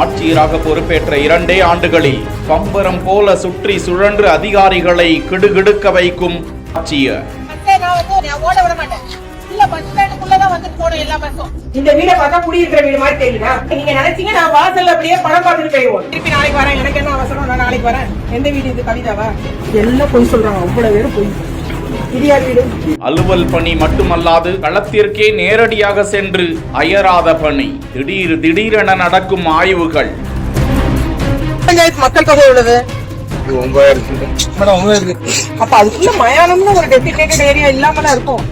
ஆட்சியராக பொறுப்பேற்ற 2 ஆண்டுகளில் பம்பரம் போல சுற்றி சுழன்று அதிகாரிகளை கிடுகிடுக்க வைக்கும் ஆட்சியர். இந்த வீட பார்த்தா குடியிருக்கிற வீடு மாதிரி தெரியுதா? நீங்க நினைச்சீங்க நான் வாசல்ல அப்படியே படம் பார்த்துட்டு போயிடுவோம். திருப்பி நாளைக்கு வரேன், எனக்கு என்ன அவசரம், நான் நாளைக்கு வரேன். எந்த வீடு இது? கவிதாவா? எல்லாம் பொய் சொல்றாங்க, அவ்வளவு பேரும் பொய். அலுவல் பணி மட்டுமல்லாது களத்திற்கே நேரடியாக சென்று அயராத பணி. திடீரென நடக்கும் ஆய்வுகள். மக்கள் தொகை உள்ளது அப்ப அதுக்குள்ள மயானம்னு ஒரு டெசிக்னேட்டட் ஏரியா இல்லாமல இருக்கும்.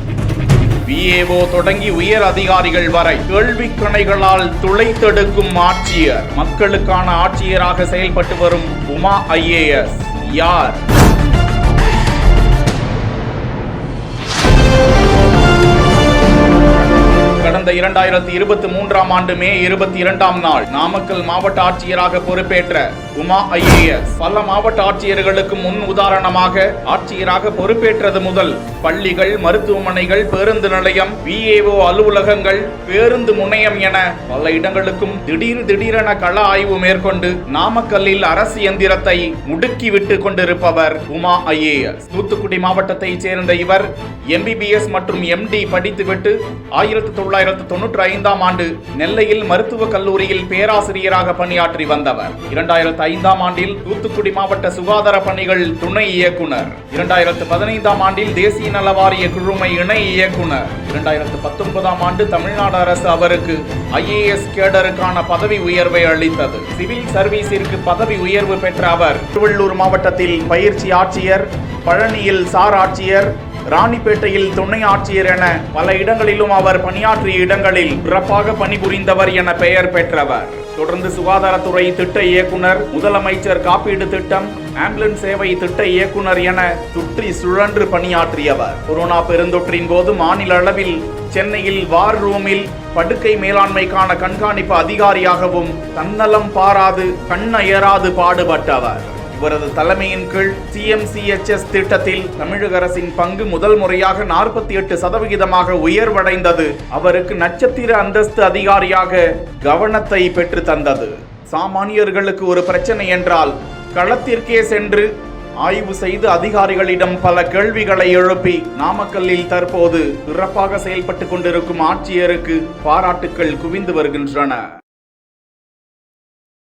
விஏஓ தொடங்கி உயர் அதிகாரிகள் வரை கேள்வி கணைகளால் துளைத்தெடுக்கும் ஆட்சியர். மக்களுக்கான ஆட்சியராக செயல்பட்டு வரும் உமா ஐஏஎஸ் யார்? கடந்த 2023ஆம் ஆண்டு மே 22ஆம் நாள் நாமக்கல் மாவட்ட ஆட்சியராக பொறுப்பேற்ற உமா ஐஏஎஸ் பல மாவட்ட ஆட்சியர்களுக்கு முன் உதாரணமாக ஆட்சியராக பொறுப்பேற்றது முதல் பள்ளிகள், மருத்துவமனைகள், பேருந்து நிலையம், விஏஓ அலுவலகங்கள், பேருந்து முனையம் என பல இடங்களுக்கும் திடீரென கள ஆய்வு மேற்கொண்டு நாமக்கல்லில் அரசு எந்திரத்தை முடுக்கிவிட்டு கொண்டிருப்பவர் உமா ஐஏஎஸ். தூத்துக்குடி மாவட்டத்தைச் சேர்ந்த இவர் MBBS மற்றும் MD படித்துவிட்டு 1995ஆம் ஆண்டு நெல்லையில் மருத்துவக் கல்லூரியில் பேராசிரியராக பணியாற்றி வந்தவர். 2005ஆம் ஆண்டில் தூத்துக்குடி மாவட்ட சுகாதார பணிகள் துணை இயக்குனர், 2015ஆம் ஆண்டில் தேசிய நல வாரிய குழுமை இணை இயக்குனர், 2019ஆம் ஆண்டு தமிழ்நாடு அரசு அவருக்கு IAS கேடருக்கான பதவி உயர்வை அளித்தது. சிவில் சர்வீஸிற்கு பதவி உயர்வு பெற்ற அவர் திருவள்ளூர் மாவட்டத்தில் பயிற்சி ஆட்சியர், பழனியில் சார் ஆட்சியர், ராணிப்பேட்டையில் துணை ஆட்சியர் என பல இடங்களிலும் அவர் பணியாற்றிய இடங்களில் சிறப்பாக பணிபுரிந்தவர் என பெயர் பெற்றவர். தொடர்ந்து சுகாதாரத்துறை திட்ட இயக்குனர், முதலமைச்சர் காப்பீடு திட்டம், ஆம்புலன்ஸ் சேவை திட்ட இயக்குனர் என சுற்றி சுழன்று பணியாற்றியவர். கொரோனா பெருந்தொற்றின் போது மாநில அளவில் சென்னையில் வார் ரூமில் படுக்கை மேலாண்மைக்கான கண்காணிப்பு அதிகாரியாகவும் தன்னலம் பாராது கண்ணயராது பாடுபட்டவர். இவரது தலைமையின் கீழ் CMCHS திட்டத்தில் தமிழக அரசின் பங்கு முதல் முறையாக 48% உயர்வடைந்தது. அவருக்கு நட்சத்திர அந்தஸ்து அதிகாரியாக கவனத்தை பெற்று தந்தது. சாமானியர்களுக்கு ஒரு பிரச்சனை என்றால் களத்திற்கே சென்று ஆய்வு செய்து அதிகாரிகளிடம் பல கேள்விகளை எழுப்பி நாமக்கல்லில் தற்போது சிறப்பாக செயல்பட்டு கொண்டிருக்கும் ஆட்சியருக்கு பாராட்டுக்கள் குவிந்து வருகின்றன.